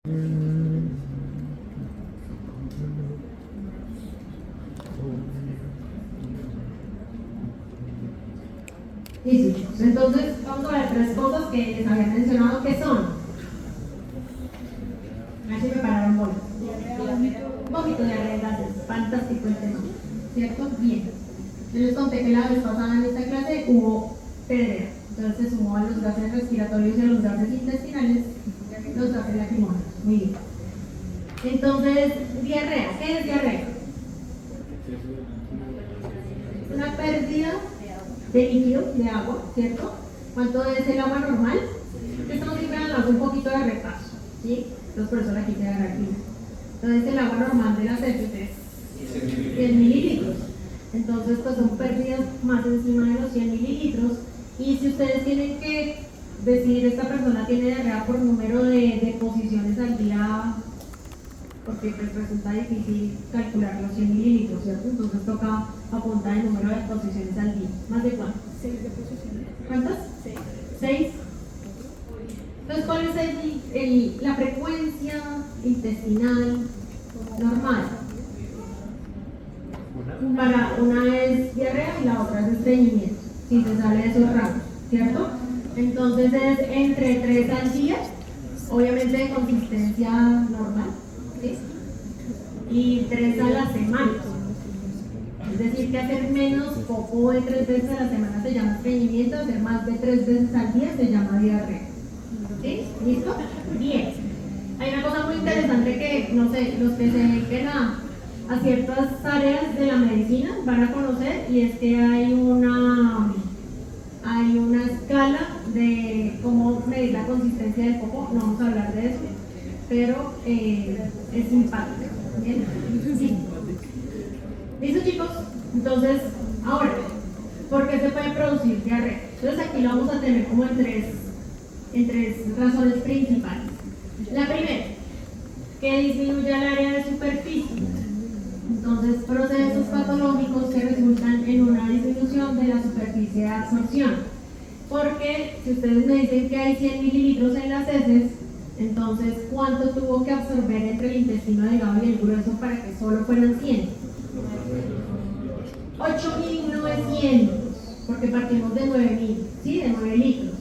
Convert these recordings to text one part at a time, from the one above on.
Listo, chicos. Entonces, vamos a ver tres cosas que les había mencionado que son. A ver si prepararon bolas. Un poquito de gases. Fantástico el tema. ¿Cierto? Bien. Yo les conté que la vez pasada en esta clase hubo pedrea. Entonces se sumó a los gases respiratorios y a los gases intestinales los gases lacrimógenos. Muy bien. Entonces, diarrea. ¿Qué es diarrea? Una pérdida de líquido, de agua, ¿cierto? ¿Cuánto es el agua normal? Estamos siempre hablando un poquito de repaso, ¿sí? Entonces por eso la quité de aquí. Entonces el agua normal de las heces es 100 mililitros. Entonces pues son pérdidas más encima de los 100 mililitros. Y si ustedes tienen que decir esta persona tiene diarrea por número de posiciones al día, porque pues resulta difícil calcular los 100 mililitros, ¿cierto? Entonces toca apuntar el número de posiciones al día. ¿Más de cuántas? 6 de posiciones. ¿Cuántas? 6. 6. Entonces, ¿cuál es la frecuencia intestinal normal? Para una es diarrea y la otra es estreñimiento, si se sale de esos rangos, ¿cierto? Entonces es entre 3 al día, obviamente de consistencia normal, ¿sí? Y 3 a la semana. Es decir, que hacer menos popó de 3 veces a la semana se llama estreñimiento, hacer más de 3 veces al día se llama diarrea. ¿Sí? ¿Listo? Bien. Hay una cosa muy interesante que, no sé, los que se dediquen a ciertas áreas de la medicina van a conocer, y es que hay una escala de cómo medir la consistencia del popó. No vamos a hablar de eso, pero es simpático. ¿Bien? Sí. ¿Listo, chicos? Entonces, ahora, ¿por qué se puede producir diarrea? Entonces aquí lo vamos a tener como en tres razones principales. La primera, que disminuye el área de superficie. Entonces, procesos patológicos que resultan en una disminución de la superficie de absorción. Porque si ustedes me dicen que hay 100 mililitros en las heces, entonces, ¿cuánto tuvo que absorber entre el intestino delgado y el grueso para que solo fueran 100? 8.900, porque partimos de 9.000, ¿sí? De 9 litros.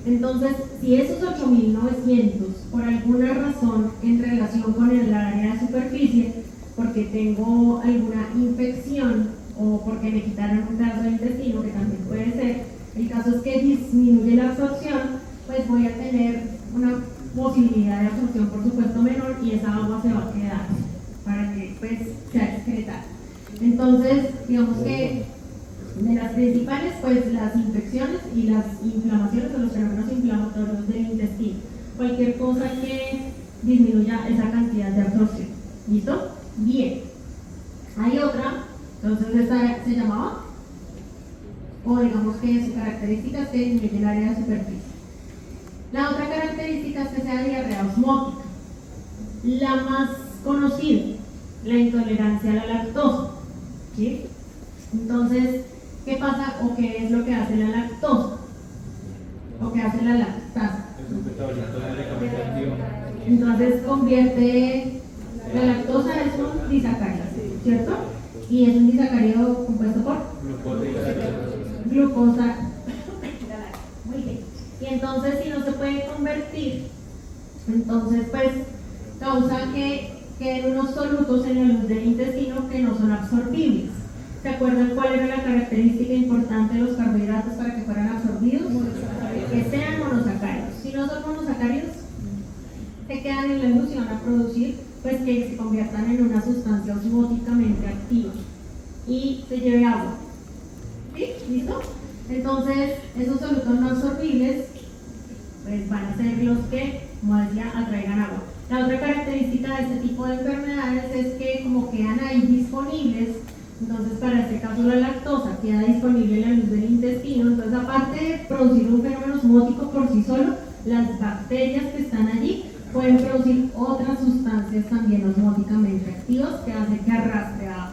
Entonces, si esos 8.900, por alguna razón en relación con el área de superficie, porque tengo alguna infección o porque me quitaron un pedazo del intestino, que también puede ser, el caso es que disminuye la absorción, pues voy a tener una posibilidad de absorción, por supuesto, menor, y esa agua se va a quedar para que pues sea excretada. Entonces, digamos que de las principales, pues las infecciones y las inflamaciones o los fenómenos inflamatorios del intestino. Cualquier cosa que disminuya esa cantidad de absorción. ¿Listo? Bien. Hay otra, entonces esta se llamaba, o digamos que su característica es que disminuye el área de superficie. La otra característica es que sea diarrea osmótica. La más conocida, la intolerancia a la lactosa. ¿Sí? Entonces, ¿qué pasa o qué es lo que hace la lactosa? ¿O qué hace la lactasa? Entonces convierte, la lactosa es un disacárido, ¿cierto? Y es un disacárido compuesto por glucosa. Muy bien. Y entonces, si no se puede convertir, entonces pues causa que queden unos solutos en la luz del intestino que no son absorbibles. ¿Se acuerdan cuál era la característica importante de los carbohidratos para que fueran absorbidos? Que sean monosacáridos. Si no son monosacáridos, se quedan en la luz y van a producir pues que se conviertan en una sustancia osmóticamente activa y se lleve agua. ¿Sí? ¿Listo? Entonces, esos solutos no absorbibles pues van a ser los que, como decía, atraigan agua. La otra característica de este tipo de enfermedades es que como quedan ahí disponibles, entonces para este caso la lactosa queda disponible en la luz del intestino, entonces aparte de producir un fenómeno osmótico por sí solo, las bacterias que están allí pueden producir otras sustancias también osmóticamente activas que hacen que arrastre agua.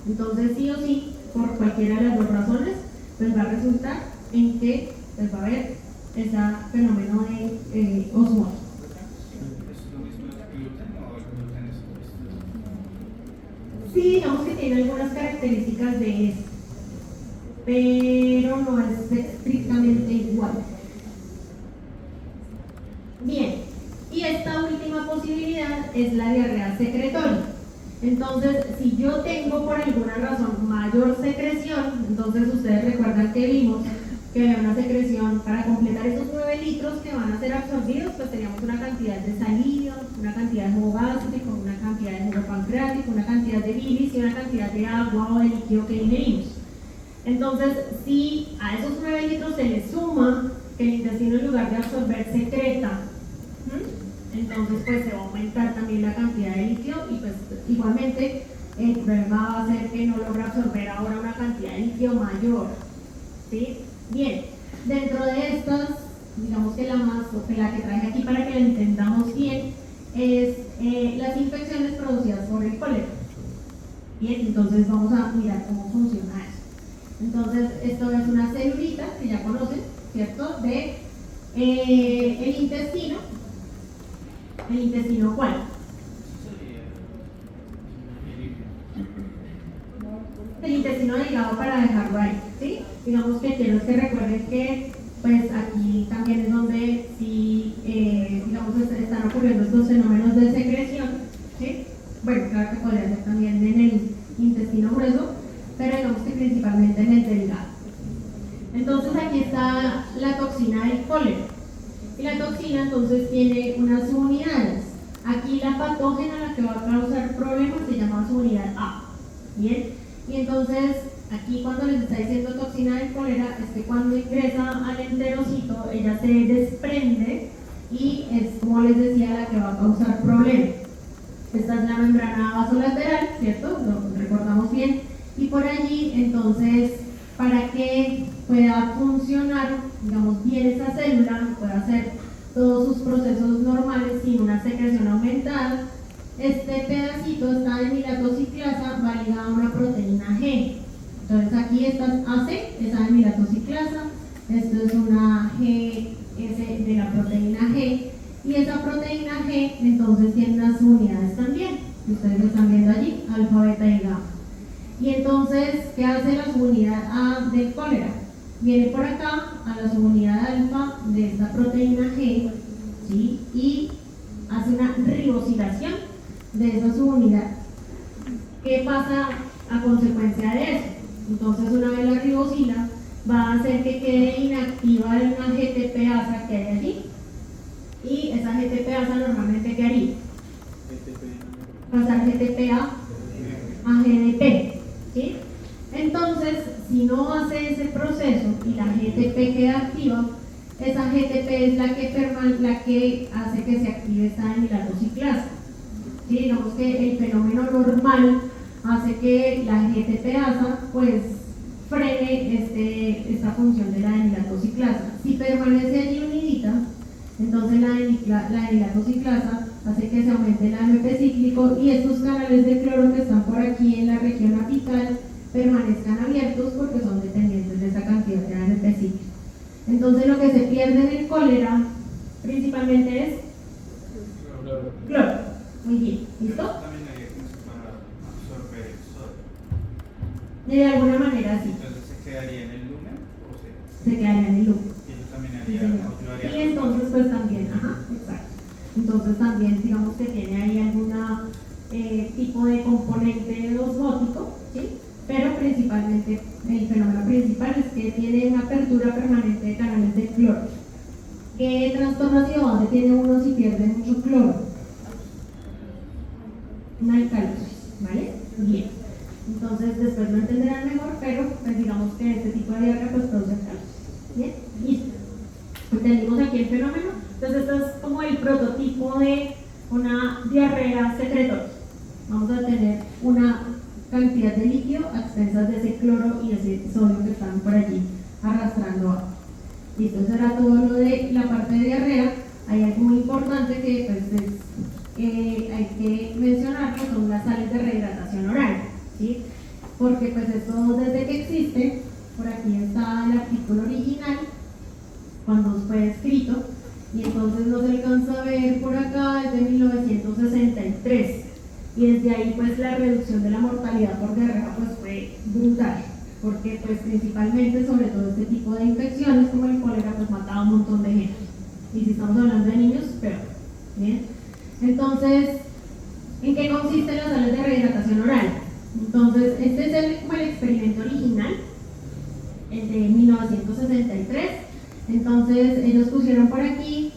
Entonces sí o sí, por cualquiera de las dos razones, pues va a resultar en que pues va a haber ese fenómeno de osmosis. Sí, digamos que tiene algunas características de eso, pero no es estrictamente igual. Bien, y esta última posibilidad es la diarrea secretoria. Entonces, si yo tengo por alguna razón mayor secreción, entonces ustedes recuerdan que vimos que había una secreción para completar esos 9 litros que van a ser absorbidos, pues teníamos una cantidad de saliva, una cantidad de jugo gástrico, una cantidad de jugo pancreático, una cantidad de bilis y una cantidad de agua o de líquido que ingerimos. Entonces, si a esos 9 litros se le suma que el intestino en lugar de absorber secreta, entonces pues se va a aumentar también la cantidad de líquido y pues igualmente el problema va a ser que no logra absorber ahora una cantidad de líquido mayor, ¿sí? Bien, dentro de estas, digamos que la más, o que la que traje aquí para que la entendamos bien, es las infecciones producidas por el cólera. Bien, entonces vamos a mirar cómo funciona eso. Entonces, esto es una celulita que ya conocen, ¿cierto? De el intestino. ¿El intestino cuál? El intestino delgado para dejarlo ahí, ¿sí? Digamos que quiero que recuerden que pues aquí también es donde sí, digamos, están ocurriendo estos fenómenos de secreción, ¿sí? Bueno, claro que podría ser también en el intestino grueso, pero digamos que principalmente en el delgado. Entonces aquí está la toxina del cólera. Y la toxina entonces tiene unas subunidades. Aquí la patógena, la que va a causar problemas, se llama subunidad A. Bien, y entonces aquí cuando les está diciendo toxina del cólera es que cuando ingresa al enterocito ella se desprende y es, como les decía, la que va a causar problemas. Esta es la membrana vasolateral, ¿cierto? Lo recordamos bien. Y por allí entonces, para que pueda funcionar, digamos, bien esa célula, pueda hacer todos sus procesos normales sin una secreción aumentada, este pedacito, esta amilatociclasa, va ligada a una proteína G. Entonces aquí esta es AC, esa amilatociclasa, esto es una GS de la proteína G, y esa proteína G entonces tiene unas unidades también, que ustedes lo están viendo allí, alfa, beta y gamma. Y entonces, ¿qué hace la subunidad A del cólera? Viene por acá a la subunidad alfa de esta proteína G, ¿sí? Y hace una ribosilación de esa subunidad. ¿Qué pasa a consecuencia de eso? Entonces, una vez la ribosila, va a hacer que quede inactiva una GTPasa que hay allí. Y esa GTPasa normalmente, ¿qué haría? Pasar GTPA a GDP. ¿Sí? Entonces, si no hace ese proceso y la GTP queda activa, esa GTP es la que hace que se active esta amilatociclasa. ¿Sí? Digamos que el fenómeno normal hace que la GTPasa pues frene esta función de la amilatociclasa. Si permanece allí unidita, entonces la amilatociclasa hace que se aumente el AMP cíclico y estos canales de cloro que están por aquí en la región apical permanezcan abiertos porque son dependientes de esa cantidad de AMP cíclico. Entonces lo que se pierde en el cólera principalmente es cloro. Muy bien, ¿listo? También hay para absorber el sol. De alguna manera sí. Entonces se quedaría en el lumen o se quedaría en el loop. y eso también Sí, haría, señor. Y entonces pues también, exacto. Entonces también digamos que tiene ahí algún tipo de componente osmótico, ¿sí? Pero principalmente el fenómeno principal es que tiene una apertura permanente de canales de cloro. ¿Qué trastorno ácido base tiene uno si pierde mucho cloro? Una alcalosis, ¿vale? Bien. Entonces después lo entenderán mejor, pero pues digamos que este tipo de diarrea pues produce alcalosis. Bien, listo. Entendimos aquí el fenómeno. Entonces esto es como el prototipo de una diarrea secretoria. Vamos a tener una cantidad de líquido a expensas de ese cloro y ese sodio que están por allí arrastrando agua. Listo, eso era todo lo de la parte de diarrea. Hay algo muy importante que pues hay que mencionar, que son las sales de rehidratación oral, ¿sí? Porque pues esto desde que existe, por aquí está el artículo original, cuando fue escrito, y entonces no se alcanza a ver por acá, es de 1963. y desde ahí pues la reducción de la mortalidad por diarrea pues fue brutal, porque pues principalmente sobre todo este tipo de infecciones como el cólera pues mataba a un montón de gente, y si estamos hablando de niños, peor. Bien, entonces, ¿en qué consisten las sales de rehidratación oral? Entonces, este es como el experimento original, el de 1963. Entonces, ellos pusieron por aquí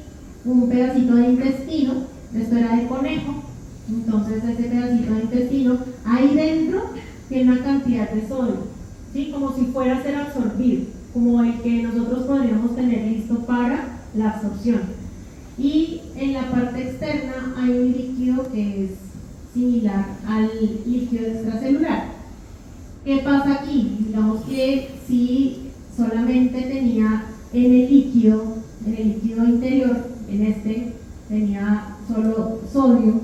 un pedacito de intestino, esto era de conejo. Entonces, ese pedacito de intestino, ahí dentro tiene una cantidad de sodio, ¿sí? Como si fuera a ser absorbido, como el que nosotros podríamos tener listo para la absorción. Y en la parte externa hay un líquido que es similar al líquido extracelular. ¿Qué pasa aquí? Digamos que si solamente tenía en el líquido interior, en este tenía solo sodio,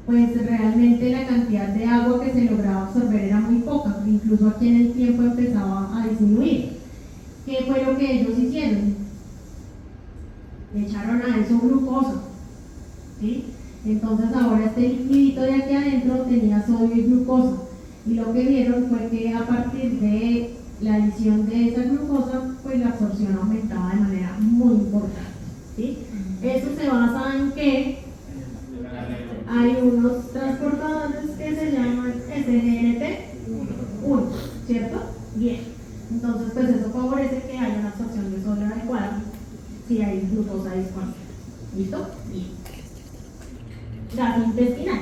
pues realmente la cantidad de agua que se lograba absorber era muy poca, incluso aquí en el tiempo empezaba a disminuir. ¿Qué fue lo que ellos hicieron? Le echaron a eso glucosa, ¿sí? Entonces ahora este liquidito de aquí adentro tenía sodio y glucosa, y lo que vieron fue que a partir de la adición de esa glucosa, pues la absorción aumentaba de manera muy importante, ¿sí? Eso se basa en que hay unos transportadores que se llaman SGLT1, ¿cierto? Bien, entonces pues eso favorece que haya una absorción de sodio adecuada si hay glucosa disponible. ¿Listo? Bien. Gas intestinal.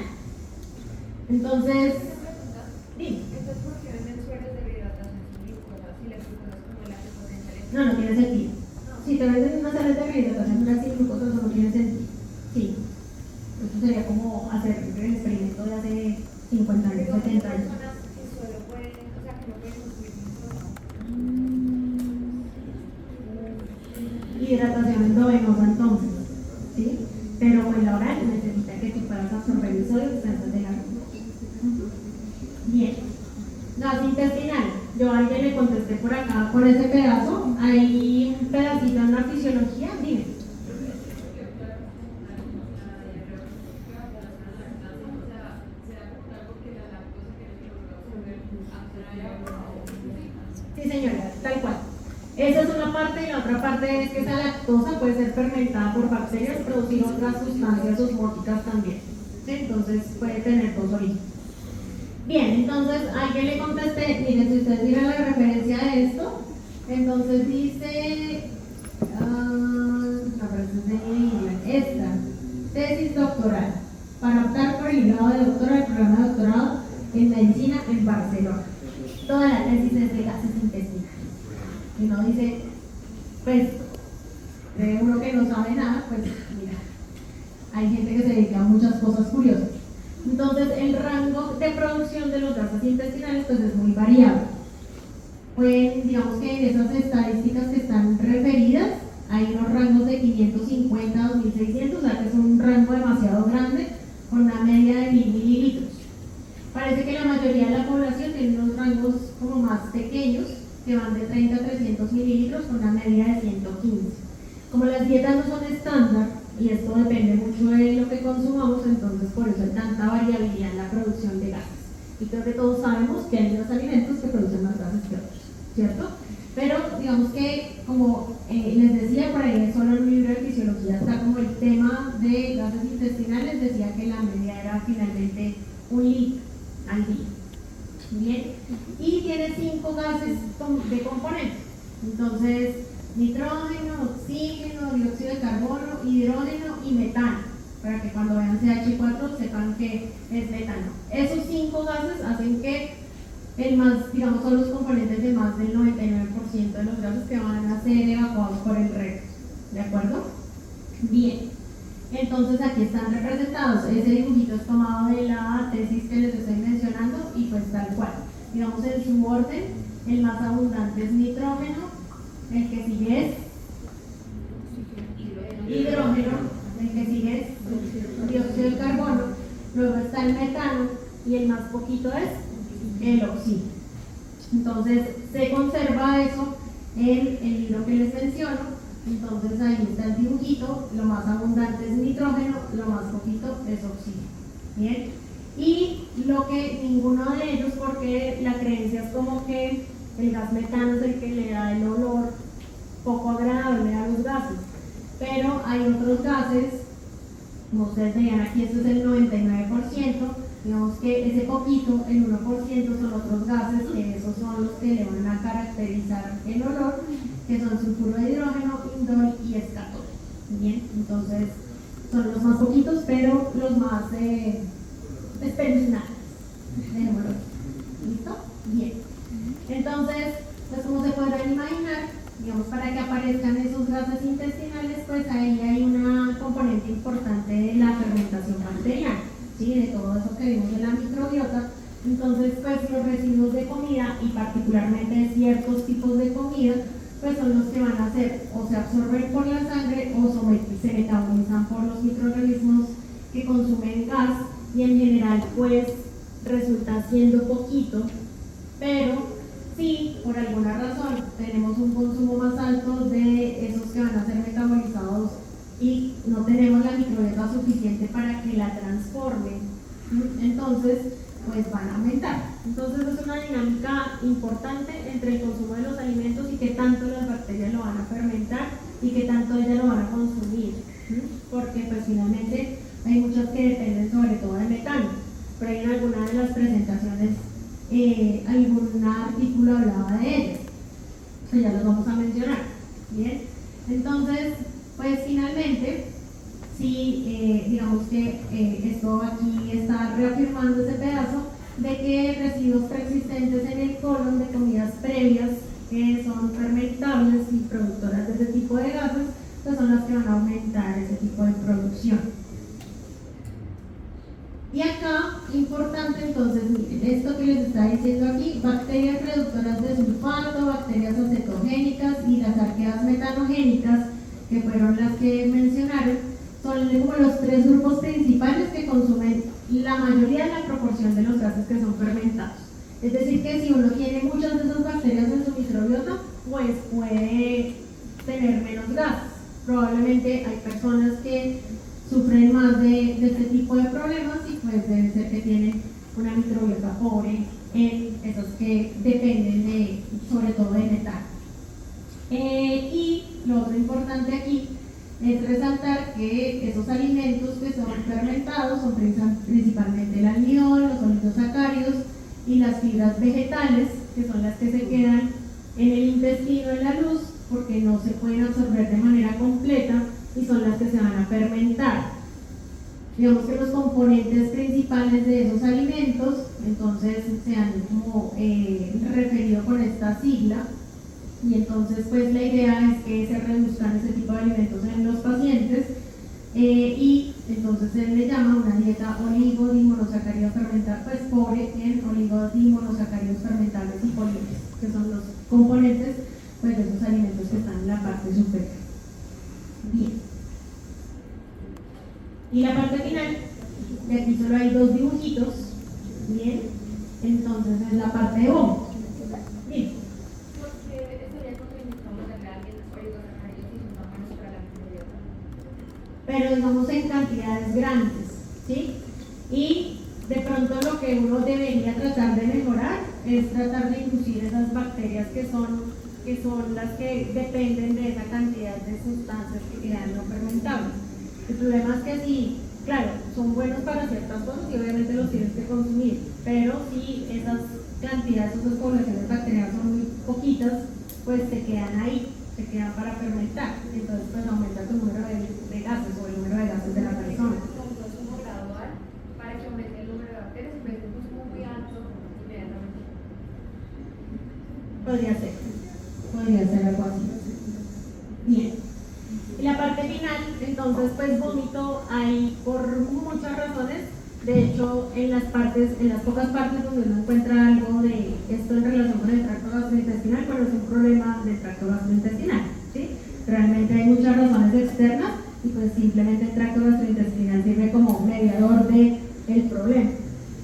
Entonces, dime. ¿Estas funciones mensuales de rehidratación sin glucosa, si la glucosa es como la que potencia el No, no tiene sentido. Si te venden unas sales de rehidratación sin glucosa, eso no tiene sentido. Sí. Eso sería como hacer el experimento de hace 50 años, 70 años. personas que solo pueden, o sea, que no pueden consumir glucosa. Hidratación endovenosa entonces, ¿sí? Pero pues la oral necesita que tú puedas absorber el sodio que está antes de la glucosa. Bien. Gas intestinal. Yo a alguien le contesté por acá, por ese pedazo. Hay un pedacito en la fisiología, dime. Sí, señora, tal cual. Esa es una parte, y la otra parte es que esa lactosa puede ser fermentada por bacterias, producir otras sustancias osmóticas también, ¿sí? Entonces puede tener dos orígenes. Bien, entonces a alguien le contesté, miren, si ustedes miran la referencia de esto, entonces dice, esta, tesis doctoral, para optar por el grado de doctorado, el programa de doctorado en medicina en Barcelona. Toda la tesis es de gases intestinales. Y uno dice, pues, de uno que no sabe nada, pues mira, hay gente que se dedica a muchas cosas curiosas. Entonces, el rango de producción de los gases intestinales pues es muy variable. Pues, digamos que en esas estadísticas que están referidas, hay unos rangos de 550 a 2600, o sea que es un rango demasiado grande, con una media de 1000 mililitros. Parece que la mayoría de la población tiene unos rangos como más pequeños, que van de 30 a 300 mililitros con una media de 115. Como las dietas no son estándar, y esto depende mucho de lo que consumamos, entonces por eso hay tanta variabilidad en la producción de gases. Y creo que todos sabemos que hay unos alimentos que producen más gases que otros, ¿cierto? Pero digamos que, como les decía, por ahí solo en un libro de fisiología está como el tema de gases intestinales, decía que la media era finalmente 1 litro al día. Bien, y tiene 5 gases de componentes. Entonces, nitrógeno, oxígeno, dióxido de carbono, hidrógeno y metano, para que cuando vean CH4 sepan que es metano. Esos 5 gases hacen que digamos, son los componentes de más del 99% de los gases que van a ser evacuados por el recto. ¿De acuerdo? Bien. Entonces aquí están representados. Ese dibujito es tomado de la tesis que les estoy mencionando y pues tal cual. Digamos en su orden, el más abundante es nitrógeno, el que sigue es hidrógeno, el que sigue es dióxido de carbono, luego está el metano y el más poquito es el oxígeno. Entonces se conserva eso en el libro que les menciono. Entonces ahí está el dibujito, lo más abundante es nitrógeno, lo más poquito es oxígeno. Bien, Y lo que ninguno de ellos, porque la creencia es como que el gas metano es el que le da el olor poco agradable a los gases, pero hay otros gases, como ustedes veían aquí, esto es el 99%, digamos que ese poquito, el 1% son otros gases, que esos son los que le van a caracterizar el olor, que son sulfuro de hidrógeno, indol y escatol. Bien, entonces son los más poquitos, pero los más espeluznantes. Dejémoslo. ¿Listo? Bien. Entonces, pues como se podrán imaginar, digamos, para que aparezcan esos gases intestinales, pues ahí hay una componente importante de la fermentación bacteriana, ¿sí? De todo eso que vimos en la microbiota. Entonces, pues los residuos de comida, y particularmente de ciertos tipos de comida, pues son los que van a ser o se absorben por la sangre o se metabolizan por los microorganismos que consumen gas, y en general pues resulta siendo poquito, pero si por alguna razón tenemos un consumo más alto de esos que van a ser metabolizados y no tenemos la microbiota suficiente para que la transforme, entonces pues van a aumentar. Entonces es una dinámica importante entre el consumo de los alimentos y qué tanto las bacterias lo van a fermentar y qué tanto ellas lo van a consumir, porque pues finalmente hay muchas que dependen sobre todo de metano, pero en alguna de las presentaciones algún artículo hablaba de ellas, que ya los vamos a mencionar. Bien, entonces pues finalmente sí, digamos que esto aquí está reafirmando ese pedazo de que residuos persistentes en el colon de comidas previas que son fermentables y productoras de ese tipo de gases, pues son las que van a aumentar ese tipo de producción. Y acá, importante entonces, miren, esto que les está diciendo aquí, bacterias reductoras de sulfato, bacterias acetogénicas y las arqueas metanogénicas, que fueron las que mencionaron, son como los tres grupos principales que consumen la mayoría de la proporción de los gases que son fermentados. Es decir, que si uno tiene muchas de esas bacterias en su microbiota, pues puede tener menos gases. Probablemente hay personas que sufren más de este tipo de problemas y pues debe ser que tienen una microbiota pobre en esas que dependen de, sobre todo de metano. Y lo otro importante aquí es resaltar que esos alimentos que son fermentados son principalmente el almidón, los oligosacáridos y las fibras vegetales, que son las que se quedan en el intestino en la luz porque no se pueden absorber de manera completa y son las que se van a fermentar. Digamos que los componentes principales de esos alimentos entonces se han como referido con esta sigla, y entonces pues la idea es que se reduzcan ese tipo de alimentos en los pacientes, y entonces se le llama una dieta oligodimonosacáridos fermental, pues pobre en oligodimonosacáridos fermentables y polímeros, que son los componentes pues de esos alimentos que están en la parte superior. Bien. Y la parte final, de aquí solo hay dos dibujitos, bien, entonces es la parte de vómito. Bien. Pero digamos en cantidades grandes, ¿sí? Y de pronto lo que uno debería tratar de mejorar es tratar de inducir esas bacterias que son las que dependen de esa cantidad de sustancias que quedan no fermentables. El problema es que sí, claro, son buenos para ciertas cosas y obviamente los tienes que consumir, pero si esas cantidades, esas poblaciones bacterianas son muy poquitas, pues se quedan ahí, se quedan para fermentar, entonces pues aumenta tu número de gases o el número de gases de la persona. Consumo gradual para que aumente el número de bacterias, en vez de un consumo muy alto inmediatamente. Podría ser algo así. Bien. Y la parte final, entonces, pues vómito hay por muchas razones. De hecho, en las pocas partes donde uno encuentra algo de esto en relación con el tracto gastrointestinal, pues es un problema del tracto gastrointestinal, ¿sí? Realmente hay muchas razones externas y pues simplemente el tracto gastrointestinal sirve como mediador del problema.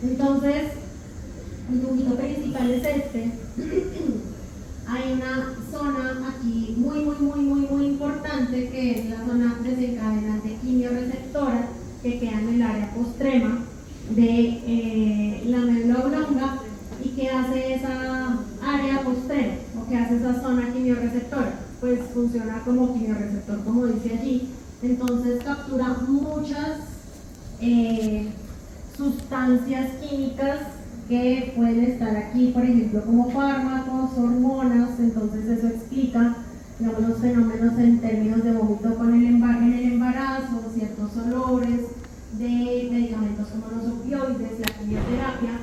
Entonces, el vómito principal es este. Hay una zona aquí muy importante, que es la zona desencadenante quimioreceptora, que queda en el área postrema, de la médula oblonga. ¿Y qué hace esa área postera o qué hace esa zona quimiorreceptora? Pues funciona como quimiorreceptor, como dice allí. Entonces captura muchas sustancias químicas que pueden estar aquí, por ejemplo, como fármacos, hormonas. Entonces eso explica, digamos, los fenómenos en términos de vómito en el embarazo, ciertos olores de medicamentos como los opioides, la quimioterapia,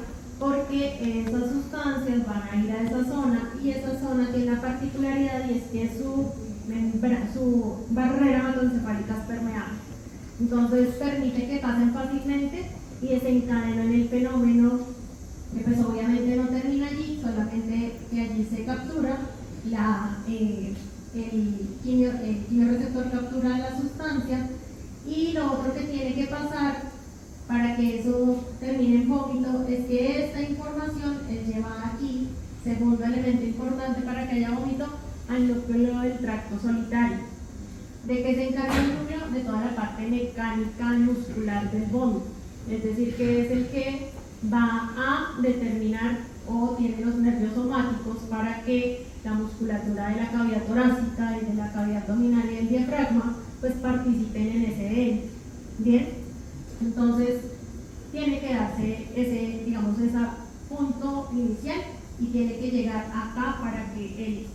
porque esas sustancias van a ir a esa zona y esa zona tiene una particularidad, y es que su barrera hematoencefálica es permeable. Entonces permite que pasen fácilmente y desencadenan el fenómeno, que pues obviamente no termina allí, solamente que allí se captura el quimioreceptor captura la sustancia. Y lo otro que tiene que pasar para que eso termine en vómito es que esta información es llevada aquí, segundo elemento importante para que haya vómito, al núcleo del tracto solitario. ¿De qué se encarga el núcleo? De toda la parte mecánica muscular del vómito, es decir, que es el que va a determinar o tiene los nervios somáticos para que la musculatura de la cavidad torácica y de la cavidad abdominal y el diafragma pues participen en ese evento. Bien, entonces tiene que darse ese punto inicial y tiene que llegar acá para que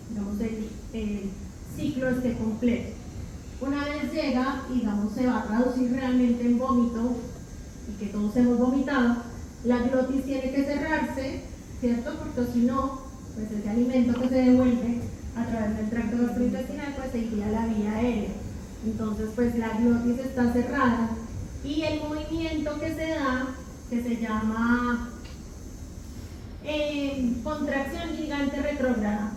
el ciclo esté completo. Una vez llega, se va a traducir realmente en vómito y que todos hemos vomitado. La glotis tiene que cerrarse, ¿cierto? Porque si no, pues ese alimento que se devuelve a través del tracto gastrointestinal pues se iría a la vía aérea. Entonces pues la glotis está cerrada y el movimiento que se da, que se llama contracción gigante retrógrada.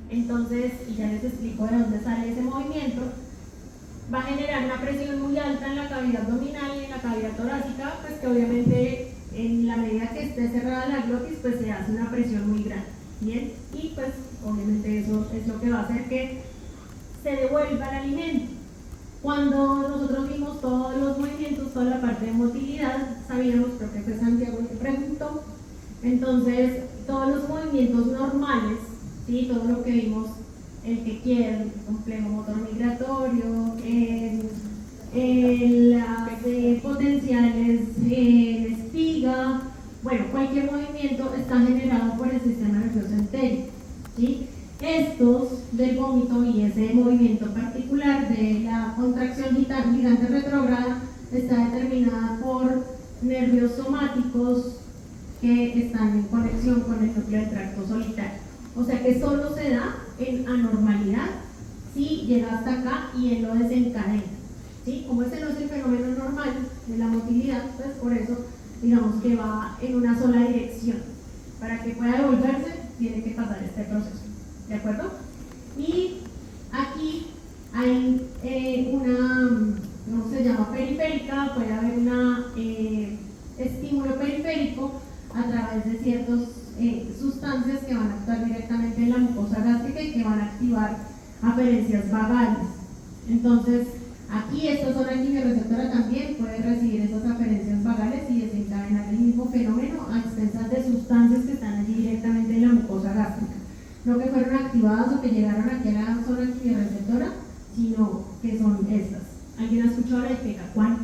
Entonces, y ya les explico de dónde sale ese movimiento, va a generar una presión muy alta en la cavidad abdominal y en la cavidad torácica, pues que obviamente en la medida que esté cerrada la glotis pues se hace una presión muy grande. Bien, y pues obviamente eso es lo que va a hacer que se devuelva el alimento. Cuando nosotros vimos todos los movimientos, toda la parte de motilidad, sabíamos, creo que fue Santiago que preguntó, entonces todos los movimientos normales, ¿sí? Todo lo que vimos, el que quiera, el complejo motor migratorio, las potenciales espiga, bueno, cualquier movimiento está generado por el sistema nervioso entérico, ¿sí? Estos del vómito y ese movimiento particular de la contracción gigante retrógrada está determinada por nervios somáticos que están en conexión con el núcleo del tracto solitario. O sea que solo se da en anormalidad si llega hasta acá y él lo desencadena, ¿sí? Como ese no es el fenómeno normal de la motilidad, pues por eso digamos que va en una sola dirección. Para que pueda devolverse tiene que pasar este proceso. ¿De acuerdo? Y aquí hay ¿cómo se llama? Periférica, puede haber un estímulo periférico a través de ciertas sustancias que van a actuar directamente en la mucosa gástrica y que van a activar aferencias vagales. Entonces, aquí esta zona quimiorreceptora también puede recibir esas aferencias vagales y desencadenar el mismo fenómeno a expensas de sustancias que están allí directamente en la mucosa gástrica. No que fueron activadas o que llegaron aquí a la zona quimiorreceptora, sino que son estas. ¿Alguien ha escuchado la ipecacuán?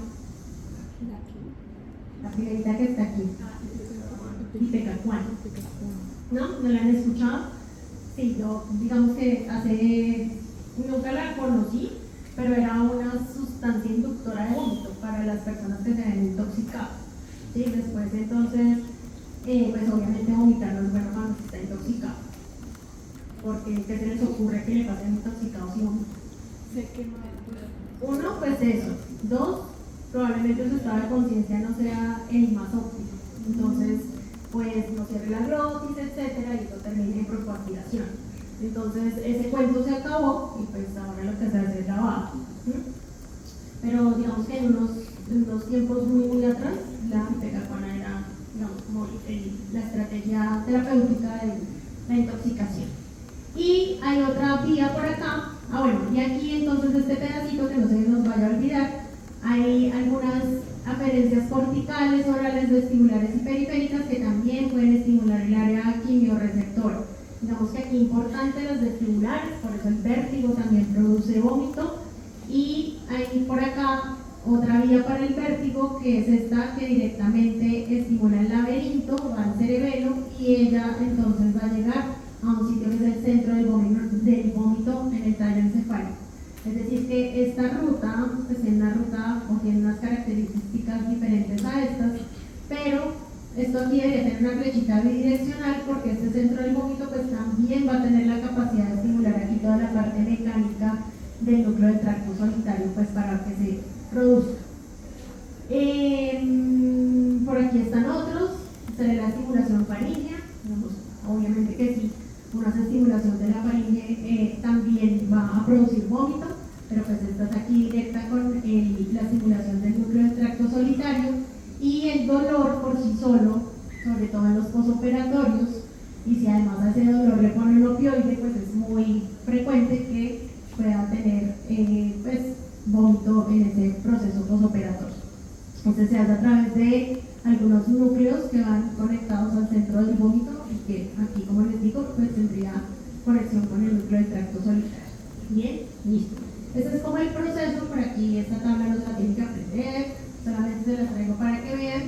La piedrita que está aquí. Ipecacuán. ¿No? ¿No la han escuchado? Sí, yo digamos que nunca la conocí, pero era una sustancia inductora de vómito para las personas que se ven intoxicadas. ¿Sí? Después entonces, pues obviamente vomitar no es bueno cuando se está intoxicado. Porque ¿qué se les ocurre que le pasen intoxicados y vómito? Uno, pues eso. Dos, probablemente su estado de conciencia no sea el más óptimo. Entonces, pues no cierre la glotis, etcétera, y eso termina en broncoaspiración. Entonces, ese cuento se acabó y pues ahora lo que se hace es lavado. Pero digamos que en unos tiempos muy atrás, la ipecacuana era, digamos, como la estrategia terapéutica de la intoxicación. Y hay otra vía por acá. Bueno, y aquí entonces este pedacito que no se nos vaya a olvidar, hay algunas aferencias corticales, orales, vestibulares y periféricas que también pueden estimular el área quimiorreceptora. Digamos que aquí importante las vestibulares, por eso el vértigo también produce vómito. Y hay por acá otra vía para el vértigo, que es esta que directamente estimula el laberinto, va al cerebelo y ella entonces va a llegar a un sitio que es el centro del vómito en el tallo encefálico. Es decir, que esta ruta pues, es una ruta o tiene unas características diferentes a estas, pero esto aquí debería tener una flechita bidireccional porque este centro del vómito pues también va a tener la capacidad de estimular aquí toda la parte mecánica del núcleo del tracto solitario pues para que se produzca. Por aquí están otros, será la estimulación faríngea, obviamente que sí, una estimulación de la faringe también va a producir vómito, pero pues esta es aquí directa con la estimulación del núcleo del tracto solitario. Y el dolor por sí solo, sobre todo en los posoperatorios, y si además a ese dolor le ponen opioide, pues es muy frecuente que pueda tener pues, vómito en ese proceso posoperatorio. Entonces se hace a través de algunos núcleos que van conectados al centro del vómito y que aquí, como les digo, pues tendría conexión con el núcleo del tracto solitario. Bien, listo. Ese es como el proceso. Por aquí esta tabla no la tienen que aprender, solamente se las traigo para que vean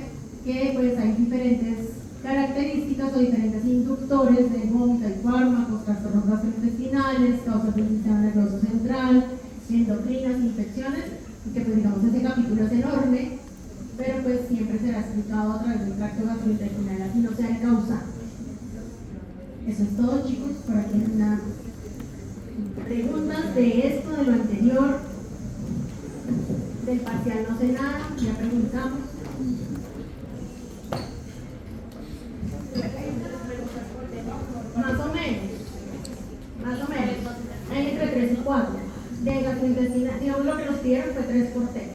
que pues hay diferentes características o diferentes inductores de vómito y fármacos, trastornos gastrointestinales, causas del sistema nervioso central, endocrinas, infecciones, y que pues digamos ese capítulo es enorme, pero pues siempre será explicado a través del tracto gastrointestinal, así no sea el causante. Eso es todo, chicos. Por aquí hay unas preguntas de esto, de lo anterior, del parcial no sé nada, ya preguntamos. Más o menos, hay entre 3 y 4. De gastrointestinal, digamos lo que nos pidieron fue 3 por tema.